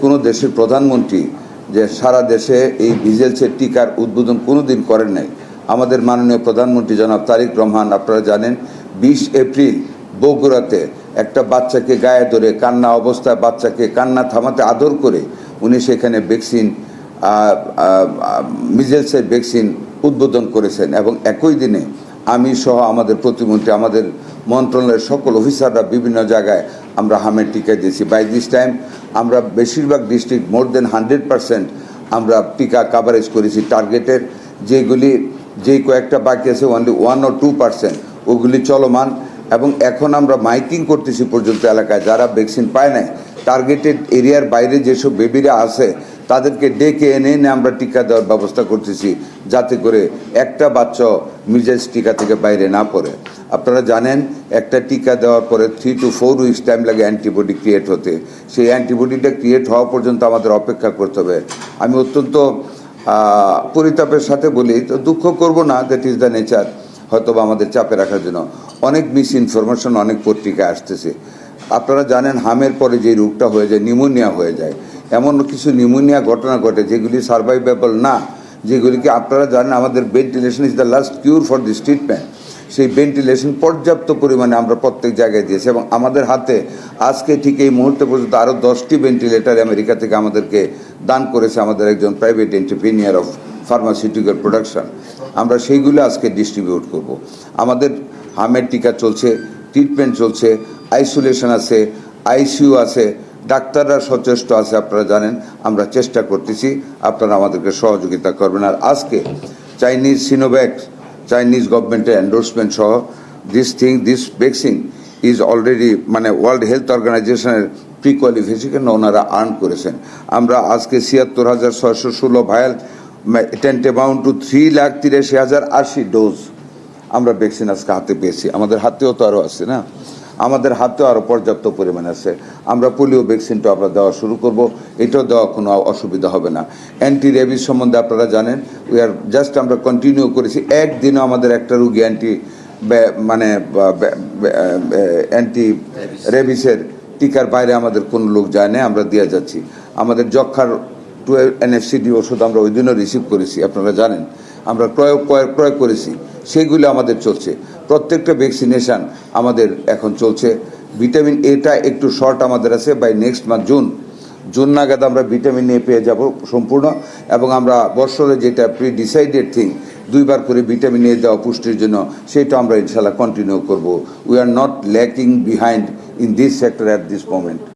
কোনো দেশের প্রধানমন্ত্রী যে সারা দেশে এই ভিজেলসের টিকার উদ্বোধন কোনোদিন করেন নাই। আমাদের মাননীয় প্রধানমন্ত্রী জনাব তারেক রহমান, আপনারা জানেন 20 এপ্রিল বগুড়াতে একটা বাচ্চাকে গায়ে ধরে কান্না অবস্থায় বাচ্চাকে কান্না থামাতে আদর করে উনি সেখানে ভ্যাকসিন মিজেলসের ভ্যাকসিন উদ্বোধন করেছেন এবং একই দিনে আমি সহ আমাদের প্রতিমন্ত্রী, আমাদের মন্ত্রণালয়ের সকল অফিসাররা বিভিন্ন জায়গায় আমরা হামের টিকা দিয়েছি। বাই দিস টাইম আমরা বেশিরভাগ ডিস্ট্রিক্ট মোর দেন 100% আমরা টিকা কাভারেজ করেছি। টার্গেটের যেই কয়েকটা বাকি আছে অনলি 1 or 2% ওগুলি চলমান এবং এখন আমরা মাইকিং করতেছি পর্যন্ত এলাকায় যারা ভ্যাকসিন পায় নাই, টার্গেটেড এরিয়ার বাইরে যেসব বেবিরা আছে তাদেরকে ডেকে এনে আমরা টিকা দেওয়ার ব্যবস্থা করতেছি যাতে করে একটা বাচ্চা মিজেলস টিকা থেকে বাইরে না পড়ে। আপনারা জানেন একটা টিকা দেওয়ার পরে 3 to 4 উইকস টাইম লাগে অ্যান্টিবডি ক্রিয়েট হতে। সেই অ্যান্টিবডিটা ক্রিয়েট হওয়া পর্যন্ত আমাদের অপেক্ষা করতে হবে। আমি অত্যন্ত পরিতাপের সাথে বলি, তো দুঃখ করব না, দ্যাট ইজ দ্য নেচার, হয়তো বা আমাদের চাপে রাখার জন্য অনেক মিস ইনফরমেশন অনেক পত্রিকায় আসতেছে। আপনারা জানেন হামের পরে যে রোগটা হয়ে যায় নিউমোনিয়া হয়ে যায়, এমন কিছু নিউমোনিয়া ঘটনা ঘটে যেগুলি সার্ভাইভেবল না, যেগুলিকে আপনারা জানেন আমাদের ventilation is the last cure for this treatment. সেই ভেন্টিলেশন পর্যাপ্ত পরিমাণে আমরা প্রত্যেক জায়গায় দিয়েছি এবং আমাদের হাতে আজকে ঠিক এই মুহূর্তে পর্যন্ত আরও 10টি ভেন্টিলেটার আমেরিকা থেকে আমাদেরকে দান করেছে আমাদের একজন private entrepreneur of pharmaceutical production. আমরা সেইগুলো আজকে ডিস্ট্রিবিউট করব। আমাদের হামের টিকা চলছে, ট্রিটমেন্ট চলছে, আইসোলেশন আছে, আইসিইউ আছে, ডাক্তাররা সচেষ্ট আছে। আপনারা জানেন আমরা চেষ্টা করতেছি, আপনারা আমাদেরকে সহযোগিতা করবেন। আর আজকে চাইনিজ সিনোভ্যাক, চাইনিজ গভর্নমেন্টের এন্ডোর্সমেন্ট সহ this vaccine is already world health অর্গানাইজেশনের প্রি কোয়ালিফিকেশন ওনারা আর্ন করেছেন। আমরা আজকে ৭৬,৬১৬ ভায়াল টেন্টেমাউন্ট টু 3,83,080 ডোজ আমরা ভ্যাকসিন আজকে হাতে পেয়েছি। আমাদের হাতেও তো আরও আছে না, আমাদের হাতেও আরও পর্যাপ্ত পরিমাণে আছে। আমরা পোলিও ভ্যাকসিনটা আমরা দেওয়া শুরু করব, এটাও দেওয়া কোনো অসুবিধা হবে না। অ্যান্টি রেবিস সম্বন্ধে আপনারা জানেন আমরা কন্টিনিউ করেছি। একদিনও আমাদের একটা রুগী অ্যান্টি রেবিসের টিকার বাইরে আমাদের কোনো লোক যায় না, আমরা দিয়ে যাচ্ছি। আমাদের যক্ষার 12 NFCD ওষুধ আমরা ওই দিনও রিসিভ করেছি, আপনারা জানেন আমরা ক্রয় করেছি, সেইগুলো আমাদের চলছে। প্রত্যেকটা ভ্যাকসিনেশান আমাদের এখন চলছে। ভিটামিন এটা একটু শর্ট আমাদের আছে, বাই নেক্সট মান্থ জুন নাগাদ আমরা ভিটামিন এ পেয়ে যাব সম্পূর্ণ। এবং আমরা বছরে যেটা প্রি ডিসাইডেড থিং 2 বার করে ভিটামিন এ দেওয়া পুষ্টির জন্য, সেটা আমরা ইনশাল্লাহ কন্টিনিউ করব। We are not lacking behind in this sector at this moment.